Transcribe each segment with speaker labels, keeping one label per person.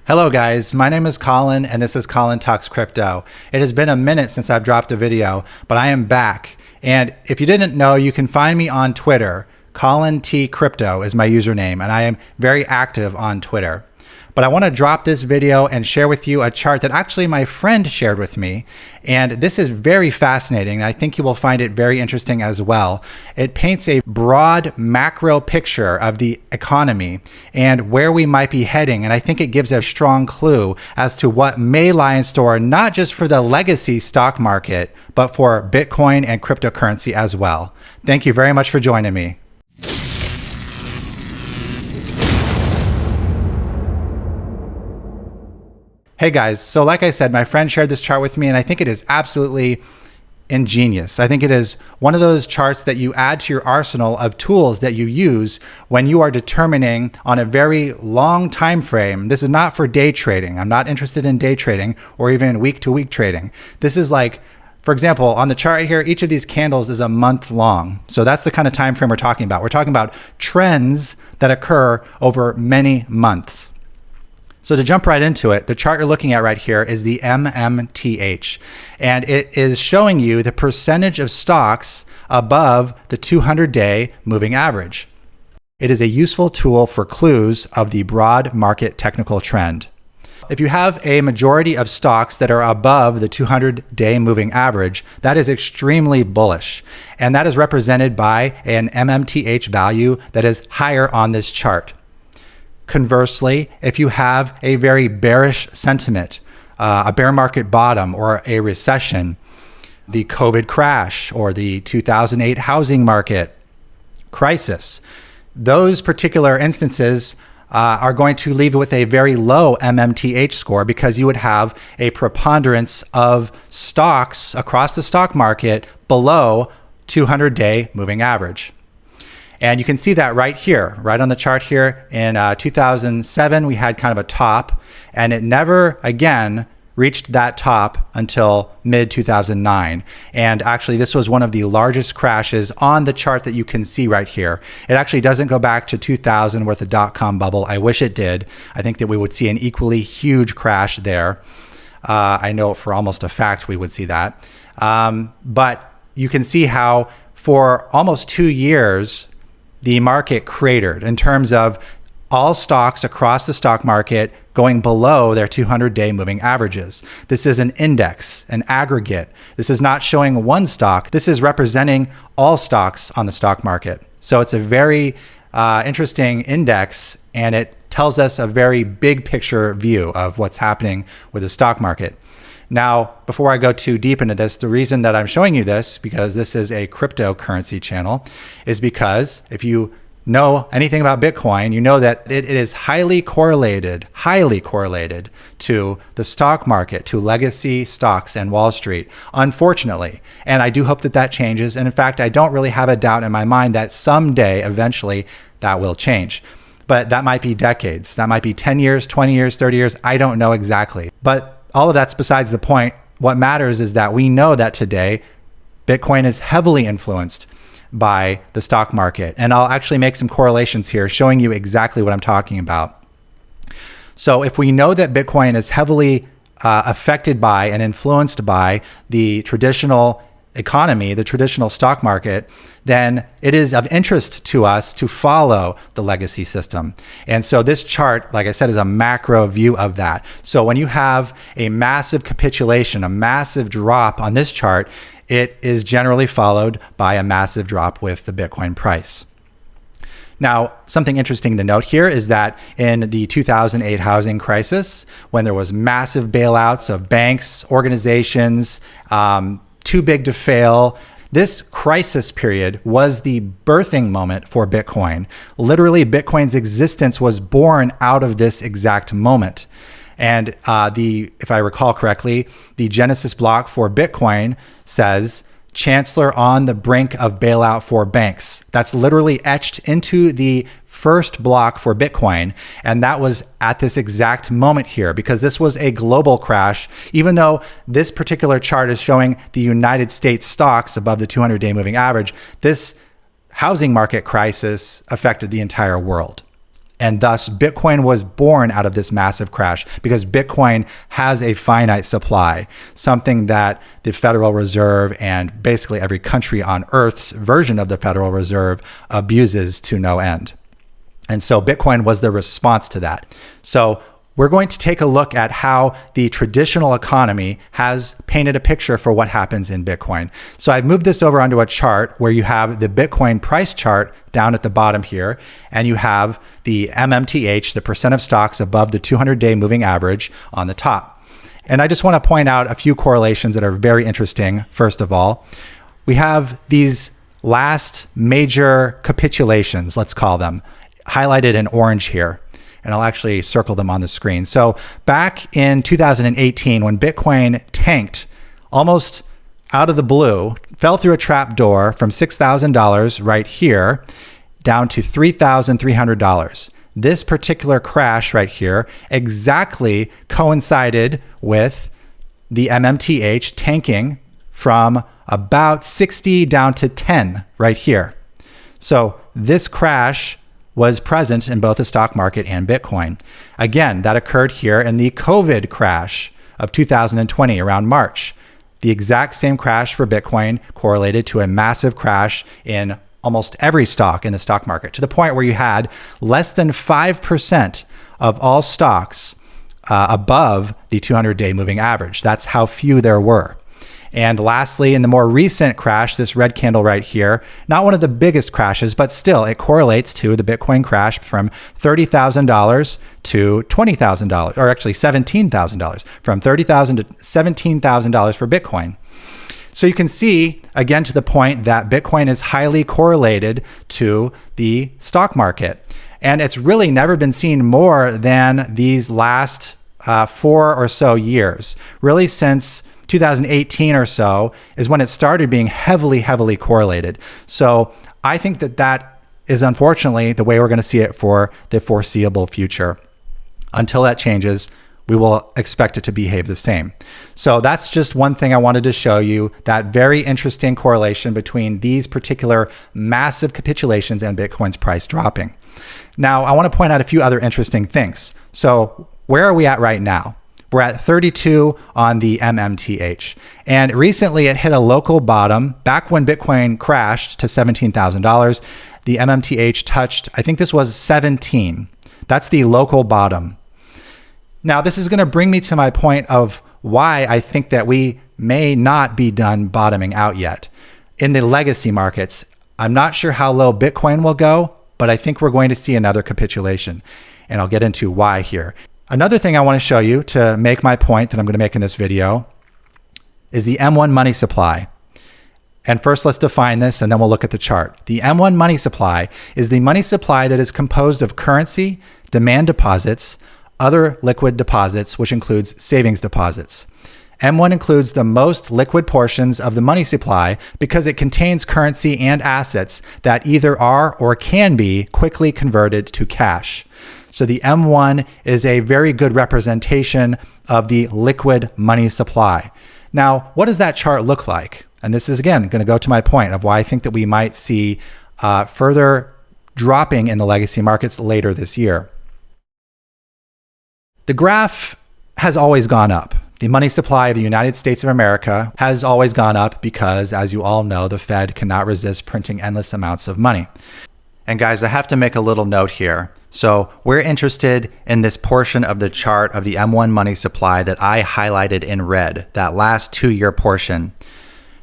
Speaker 1: Hello guys, my name is Colin and this is Colin Talks Crypto. It has been a minute since I've dropped a video, but I am back. And if you didn't know, you can find me on Twitter. Colin T Crypto is my username and I am very active on Twitter. But I want to drop this video and share with you a chart that actually my friend shared with me. And this is very fascinating. And I think you will find it very interesting as well. It paints a broad macro picture of the economy and where we might be heading. And I think it gives a strong clue as to what may lie in store, not just for the legacy stock market, but for Bitcoin and cryptocurrency as well. Thank you very much for joining me. Hey guys, so like I said, my friend shared this chart with me and I think it is absolutely ingenious. I think it is one of those charts that you add to your arsenal of tools that you use when you are determining on a very long time frame. This is not for day trading. I'm not interested in day trading or even week to week trading. This is like, for example, on the chart right here, each of these candles is a month long. So that's the kind of time frame we're talking about. We're talking about trends that occur over many months. So to jump right into it, the chart you're looking at right here is the MMTH, and it is showing you the percentage of stocks above the 200-day moving average. It is a useful tool for clues of the broad market technical trend. If you have a majority of stocks that are above the 200-day moving average, that is extremely bullish, and that is represented by an MMTH value that is higher on this chart. Conversely, if you have a very bearish sentiment, a bear market bottom or a recession, the COVID crash or the 2008 housing market crisis, those particular instances are going to leave with a very low MMTH score because you would have a preponderance of stocks across the stock market below 200-day moving average. And you can see that right here, right on the chart here. In 2007, we had kind of a top, and it never again reached that top until mid-2009. And actually, this was one of the largest crashes on the chart that you can see right here. It actually doesn't go back to 2000 with the dot-com bubble. I wish it did. I think that we would see an equally huge crash there. I know for almost a fact we would see that. But you can see how for almost 2 years, the market cratered in terms of all stocks across the stock market going below their 200-day moving averages. This is an index, an aggregate. This is not showing one stock. This is representing all stocks on the stock market. So it's a very interesting index, and it tells us a very big picture view of what's happening with the stock market. Now, before I go too deep into this, the reason that I'm showing you this, because this is a cryptocurrency channel, is because if you know anything about Bitcoin, you know that it is highly correlated to the stock market, to legacy stocks and Wall Street, unfortunately. And I do hope that that changes. And in fact, I don't really have a doubt in my mind that someday, eventually, that will change. But that might be decades. That might be 10 years, 20 years, 30 years. I don't know exactly. But all of that's besides the point. What matters is that we know that today, Bitcoin is heavily influenced by the stock market. And I'll actually make some correlations here showing you exactly what I'm talking about. So if we know that Bitcoin is heavily affected by and influenced by the traditional economy, the traditional stock market, then it is of interest to us to follow the legacy system. And so this chart, like I said, is a macro view of that. So when you have a massive capitulation, a massive drop on this chart, it is generally followed by a massive drop with the Bitcoin price. Now, something interesting to note here is that in the 2008 housing crisis, when there was massive bailouts of banks, organizations, too big to fail, this crisis period was the birthing moment for Bitcoin. Literally, Bitcoin's existence was born out of this exact moment. And if I recall correctly, the Genesis block for Bitcoin says, Chancellor on the brink of bailout for banks. That's literally etched into the first block for Bitcoin. And that was at this exact moment here, because this was a global crash. Even though this particular chart is showing the United States stocks above the 200-day moving average, this housing market crisis affected the entire world. And thus, Bitcoin was born out of this massive crash because Bitcoin has a finite supply, something that the Federal Reserve and basically every country on Earth's version of the Federal Reserve abuses to no end. And so Bitcoin was the response to that. So we're going to take a look at how the traditional economy has painted a picture for what happens in Bitcoin. So I've moved this over onto a chart where you have the Bitcoin price chart down at the bottom here, and you have the MMTH, the percent of stocks above the 200-day moving average, on the top. And I just want to point out a few correlations that are very interesting. First of all, we have these last major capitulations, let's call them, highlighted in orange here. And I'll actually circle them on the screen. So back in 2018, when Bitcoin tanked almost out of the blue, fell through a trap door from $6,000 right here down to $3,300. This particular crash right here exactly coincided with the MMTH tanking from about 60 down to 10 right here. So this crash was present in both the stock market and Bitcoin. Again, that occurred here in the COVID crash of 2020 around March. The exact same crash for Bitcoin correlated to a massive crash in almost every stock in the stock market, to the point where you had less than 5% of all stocks above the 200-day moving average. That's how few there were. And lastly, in the more recent crash, this red candle right here, not one of the biggest crashes, but still it correlates to the Bitcoin crash from $30,000 to $20,000, or actually $17,000, from $30,000 to $17,000 for Bitcoin. So you can see, again, to the point that Bitcoin is highly correlated to the stock market. And it's really never been seen more than these last 4 or so years, really since 2018 or so is when it started being heavily correlated. So I think that that is unfortunately the way we're going to see it for the foreseeable future. Until that changes, we will expect it to behave the same. So that's just one thing I wanted to show you, that very interesting correlation between these particular massive capitulations and Bitcoin's price dropping. Now, I want to point out a few other interesting things. So where are we at right now? We're at 32 on the MMTH. And recently it hit a local bottom. Back when Bitcoin crashed to $17,000, the MMTH touched, I think this was 17. That's the local bottom. Now, this is going to bring me to my point of why I think that we may not be done bottoming out yet. In the legacy markets, I'm not sure how low Bitcoin will go, but I think we're going to see another capitulation. And I'll get into why here. Another thing I want to show you to make my point that I'm going to make in this video is the M1 money supply. And first, let's define this, and then we'll look at the chart. The M1 money supply is the money supply that is composed of currency, demand deposits, other liquid deposits, which includes savings deposits. M1 includes the most liquid portions of the money supply because it contains currency and assets that either are or can be quickly converted to cash. So the M1 is a very good representation of the liquid money supply. Now, what does that chart look like? And this is, again, going to go to my point of why I think that we might see further dropping in the legacy markets later this year. The graph has always gone up. The money supply of the United States of America has always gone up because, as you all know, the Fed cannot resist printing endless amounts of money. And guys, I have to make a little note here. So we're interested in this portion of the chart of the M1 money supply that I highlighted in red, that last 2-year portion.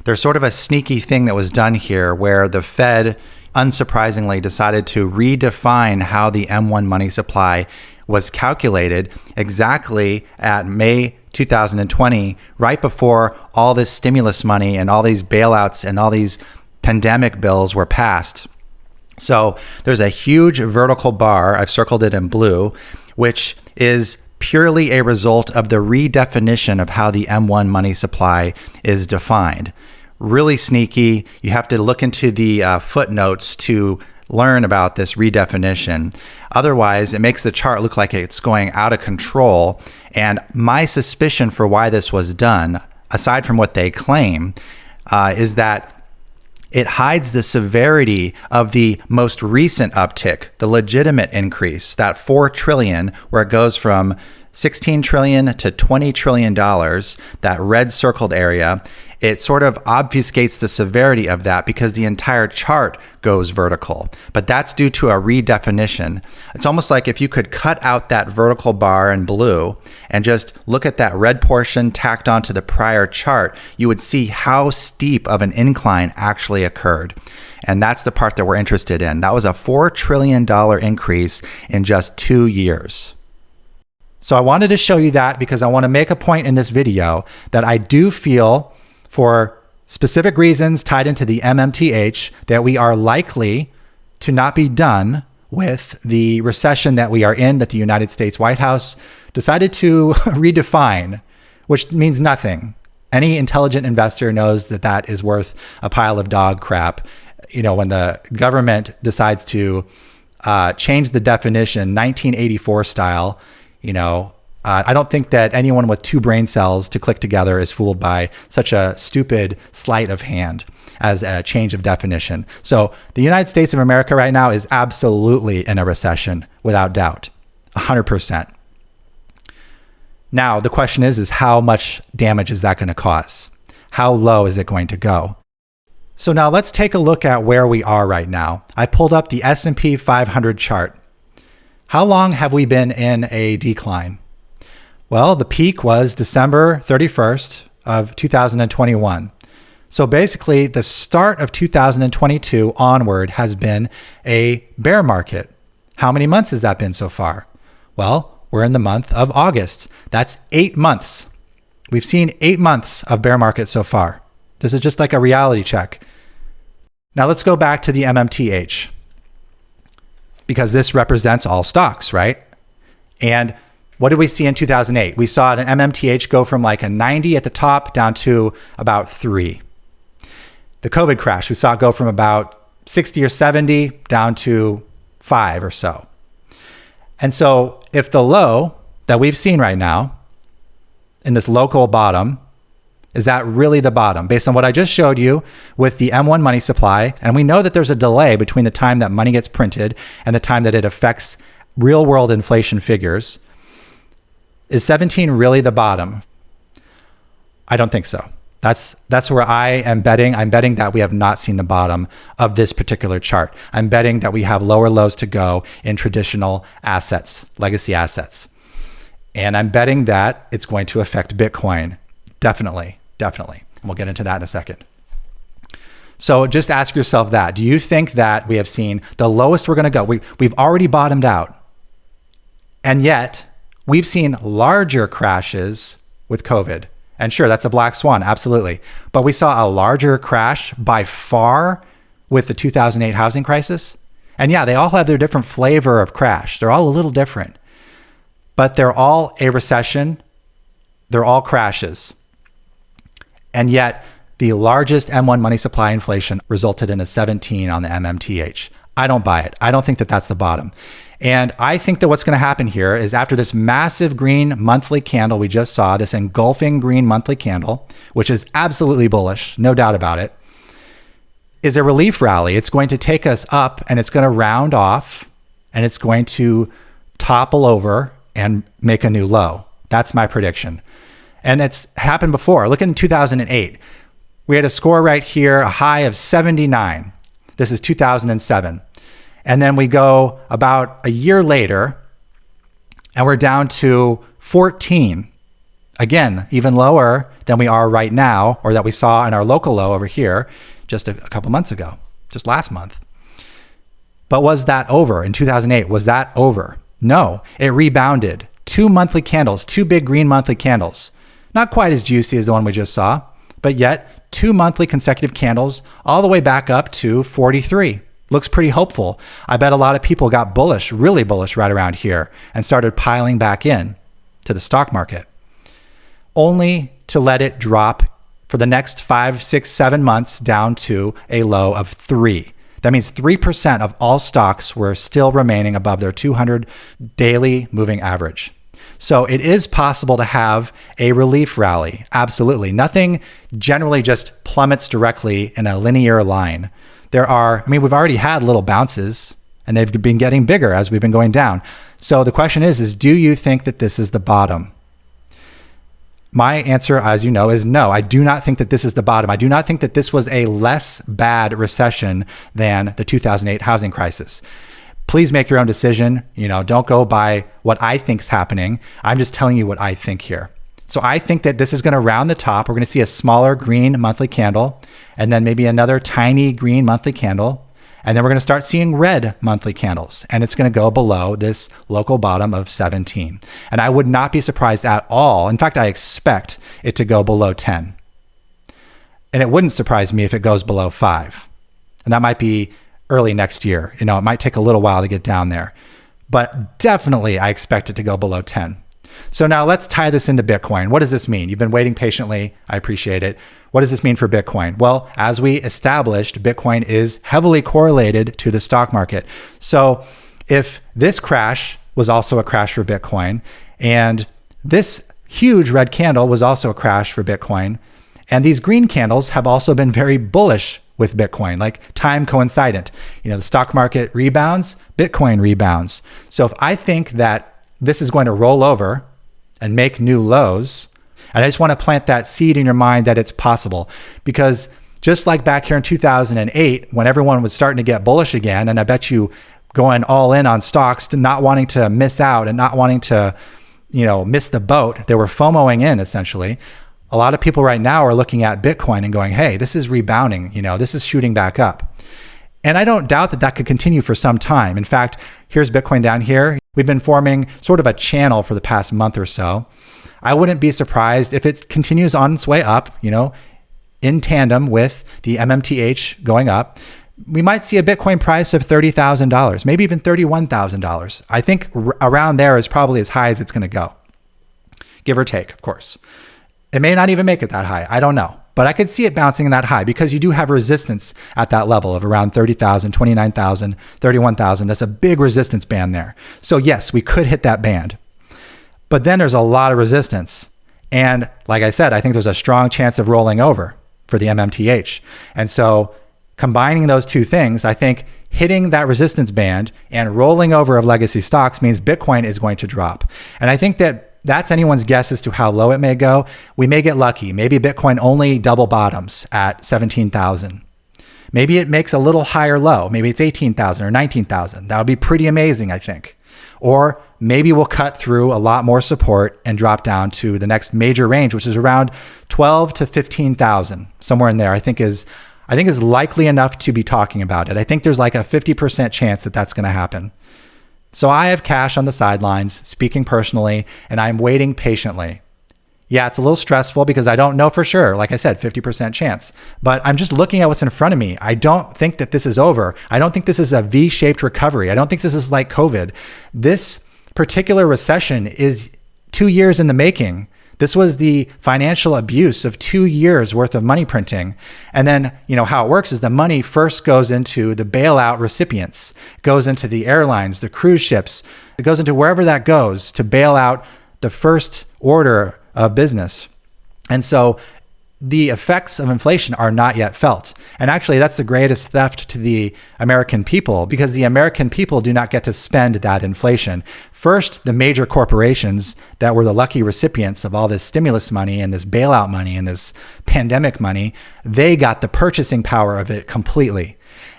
Speaker 1: There's sort of a sneaky thing that was done here where the Fed, unsurprisingly, decided to redefine how the M1 money supply was calculated exactly at May 2020, right before all this stimulus money and all these bailouts and all these pandemic bills were passed. So there's a huge vertical bar, I've circled it in blue, which is purely a result of the redefinition of how the M1 money supply is defined. Really sneaky. You have to look into the footnotes to learn about this redefinition. Otherwise, it makes the chart look like it's going out of control. And my suspicion for why this was done, aside from what they claim, is that It hides the severity of the most recent uptick, the legitimate increase, that 4 trillion, where it goes from 16 trillion to $20 trillion, that red circled area. It sort of obfuscates the severity of that because the entire chart goes vertical. But that's due to a redefinition. It's almost like if you could cut out that vertical bar in blue and just look at that red portion tacked onto the prior chart, you would see how steep of an incline actually occurred. And that's the part that we're interested in. That was a $4 trillion increase in just 2 years. So I wanted to show you that because I want to make a point in this video that I do feel, for specific reasons tied into the MMTH, that we are likely to not be done with the recession that we are in, that the United States White House decided to redefine, which means nothing. Any intelligent investor knows that that is worth a pile of dog crap. You know, when the government decides to change the definition 1984 style, I don't think that anyone with 2 brain cells to click together is fooled by such a stupid sleight of hand as a change of definition. So the United States of America right now is absolutely in a recession, without doubt, 100%. Now, the question is how much damage is that going to cause? How low is it going to go? So now let's take a look at where we are right now. I pulled up the S&P 500 chart. How long have we been in a decline? Well, the peak was December 31st of 2021. So basically, the start of 2022 onward has been a bear market. How many months has that been so far? Well, we're in the month of August. That's 8 months. We've seen 8 months of bear market so far. This is just like a reality check. Now let's go back to the MMTH, because this represents all stocks, right? And what did we see in 2008? We saw an MMTH go from like a 90 at the top down to about 3. The COVID crash, we saw it go from about 60 or 70 down to 5 or so. And so if the low that we've seen right now in this local bottom, is that really the bottom? Based on what I just showed you with the M1 money supply, and we know that there's a delay between the time that money gets printed and the time that it affects real world inflation figures. Is 17 really the bottom? I don't think so. That's where I am betting. I'm betting that we have not seen the bottom of this particular chart. I'm betting that we have lower lows to go in traditional assets, legacy assets. And I'm betting that it's going to affect Bitcoin. Definitely. And we'll get into that in a second. So just ask yourself that. Do you think that we have seen the lowest we're going to go? We've already bottomed out. And yet, we've seen larger crashes with COVID. And sure, that's a black swan, absolutely. But we saw a larger crash by far with the 2008 housing crisis. And yeah, they all have their different flavor of crash. They're all a little different. But they're all a recession. They're all crashes. And yet, the largest M1 money supply inflation resulted in a 17 on the MMTH. I don't buy it. I don't think that that's the bottom. And I think that what's going to happen here is after this massive green monthly candle we just saw, this engulfing green monthly candle, which is absolutely bullish, no doubt about it, is a relief rally. It's going to take us up and it's going to round off and it's going to topple over and make a new low. That's my prediction. And it's happened before. Look in 2008. We had a score right here, a high of 79. This is 2007. And then we go about a year later and we're down to 14. Again, even lower than we are right now, or that we saw in our local low over here just a couple months ago, just last month. But was that over in 2008? Was that over? No, it rebounded. 2 monthly candles, 2 big green monthly candles. Not quite as juicy as the one we just saw, but yet 2 monthly consecutive candles all the way back up to 43. Looks pretty hopeful. I bet a lot of people got bullish, really bullish right around here and started piling back in to the stock market, only to let it drop for the next 5, 6, 7 months down to a low of 3. That means 3% of all stocks were still remaining above their 200 daily moving average. So it is possible to have a relief rally. Absolutely. Nothing generally just plummets directly in a linear line. We've already had little bounces, and they've been getting bigger as we've been going down. So the question is do you think that this is the bottom? My answer, as you know, is no. I do not think that this is the bottom. I do not think that this was a less bad recession than the 2008 housing crisis. Please make your own decision. Don't go by what I think is happening. I'm just telling you what I think here. So I think that this is going to round the top. We're going to see a smaller green monthly candle, and then maybe another tiny green monthly candle. And then we're going to start seeing red monthly candles, and it's going to go below this local bottom of 17. And I would not be surprised at all. In fact, I expect it to go below 10. And it wouldn't surprise me if it goes below 5. And that might be early next year. It might take a little while to get down there. But definitely, I expect it to go below 10. So now let's tie this into Bitcoin. What does this mean? You've been waiting patiently. I appreciate it. What does this mean for Bitcoin? Well, as we established, Bitcoin is heavily correlated to the stock market. So if this crash was also a crash for Bitcoin, and this huge red candle was also a crash for Bitcoin, and these green candles have also been very bullish with Bitcoin, like time coincident. The stock market rebounds, Bitcoin rebounds. So if I think that this is going to roll over and make new lows, and I just want to plant that seed in your mind that it's possible, because just like back here in 2008, when everyone was starting to get bullish again, and I bet you going all in on stocks, to not wanting to miss out and not wanting to, miss the boat, they were FOMOing in essentially. A lot of people right now are looking at Bitcoin and going, hey, this is rebounding, this is shooting back up. And I don't doubt that could continue for some time. In fact, here's Bitcoin down here. We've been forming sort of a channel for the past month or so. I wouldn't be surprised if it continues on its way up, in tandem with the MMTH going up. We might see a Bitcoin price of $30,000, maybe even $31,000. I think around there is probably as high as it's going to go, give or take, of course. It may not even make it that high. I don't know. But I could see it bouncing that high because you do have resistance at that level of around 30,000, 29,000, 31,000. That's a big resistance band there. So yes, we could hit that band. But then there's a lot of resistance. And like I said, I think there's a strong chance of rolling over for the MMTH. And so combining those two things, I think hitting that resistance band and rolling over of legacy stocks means Bitcoin is going to drop. And I think that that's anyone's guess as to how low it may go. We may get lucky. Maybe Bitcoin only double bottoms at 17,000. Maybe it makes a little higher low. Maybe it's 18,000 or 19,000. That would be pretty amazing, I think. Or maybe we'll cut through a lot more support and drop down to the next major range, which is around 12 to 15,000, somewhere in there. I think is likely enough to be talking about it. I think there's like a 50% chance that that's going to happen. So I have cash on the sidelines, speaking personally, and I'm waiting patiently. Yeah, it's a little stressful because I don't know for sure. Like I said, 50% chance. But I'm just looking at what's in front of me. I don't think that this is over. I don't think this is a V-shaped recovery. I don't think this is like COVID. This particular recession is 2 years in the making. This was the financial abuse of 2 years worth of money printing. And then, how it works is the money first goes into the bailout recipients, goes into the airlines, the cruise ships, it goes into wherever that goes to bail out the first order of business. And so the effects of inflation are not yet felt. And actually, that's the greatest theft to the American people, because the American people do not get to spend that inflation. First, the major corporations that were the lucky recipients of all this stimulus money and this bailout money and this pandemic money, they got the purchasing power of it completely.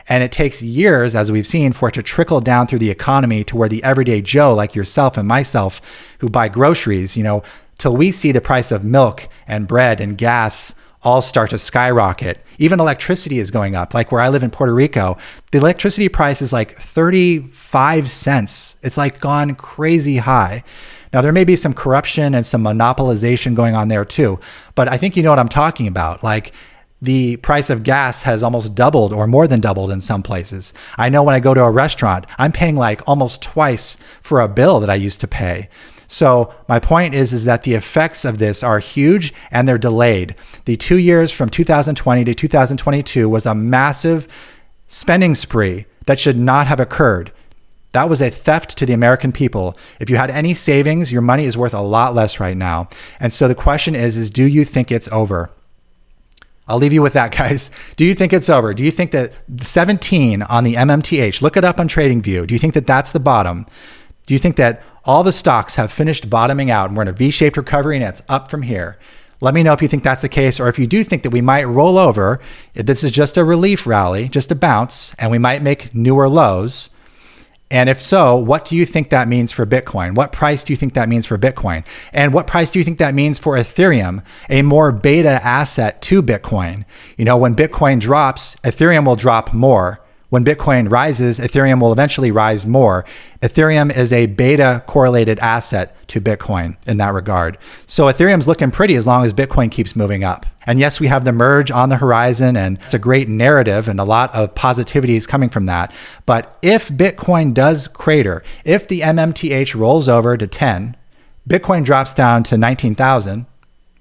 Speaker 1: And it takes years, as we've seen, for it to trickle down through the economy to where the everyday Joe like yourself and myself who buy groceries, till we see the price of milk and bread and gas all start to skyrocket. Even electricity is going up. Like where I live in Puerto Rico, the electricity price is like 35 cents. It's like gone crazy high. Now, there may be some corruption and some monopolization going on there too, but I think you know what I'm talking about. Like the price of gas has almost doubled or more than doubled in some places. I know when I go to a restaurant, I'm paying like almost twice for a bill that I used to pay. So my point is that the effects of this are huge and they're delayed. The 2 years from 2020 to 2022 was a massive spending spree that should not have occurred. That was a theft to the American people. If you had any savings, your money is worth a lot less right now. And so the question is do you think it's over? I'll leave you with that, guys. Do you think it's over? Do you think that 17 on the MMTH, look it up on TradingView. Do you think that that's the bottom? Do you think that all the stocks have finished bottoming out and we're in a V-shaped recovery and it's up from here? Let me know if you think that's the case, or if you do think that we might roll over, if this is just a relief rally, just a bounce, and we might make newer lows. And if so, what do you think that means for Bitcoin? What price do you think that means for Bitcoin? And what price do you think that means for Ethereum, a more beta asset to Bitcoin? You know, when Bitcoin drops, Ethereum will drop more. When Bitcoin rises, Ethereum will eventually rise more. Ethereum is a beta correlated asset to Bitcoin in that regard. So Ethereum's looking pretty as long as Bitcoin keeps moving up. And yes, we have the merge on the horizon, and it's a great narrative and a lot of positivity is coming from that. But if Bitcoin does crater, if the MMTH rolls over to 10, Bitcoin drops down to 19,000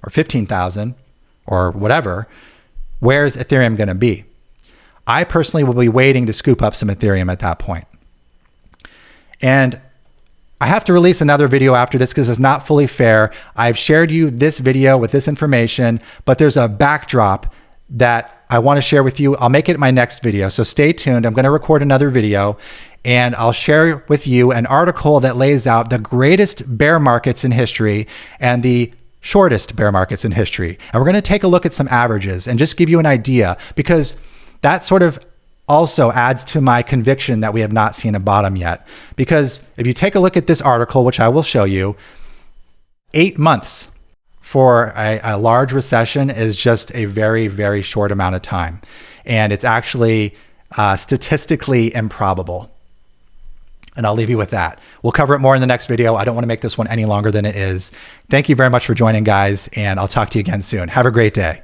Speaker 1: or 15,000 or whatever, where's Ethereum going to be? I personally will be waiting to scoop up some Ethereum at that point. And I have to release another video after this because it's not fully fair. I've shared you this video with this information, but there's a backdrop that I want to share with you. I'll make it my next video, so stay tuned. I'm going to record another video and I'll share with you an article that lays out the greatest bear markets in history and the shortest bear markets in history. And we're going to take a look at some averages and just give you an idea, because that sort of also adds to my conviction that we have not seen a bottom yet. Because if you take a look at this article, which I will show you, 8 months for a large recession is just a very, very short amount of time. And it's actually statistically improbable. And I'll leave you with that. We'll cover it more in the next video. I don't want to make this one any longer than it is. Thank you very much for joining, guys, and I'll talk to you again soon. Have a great day.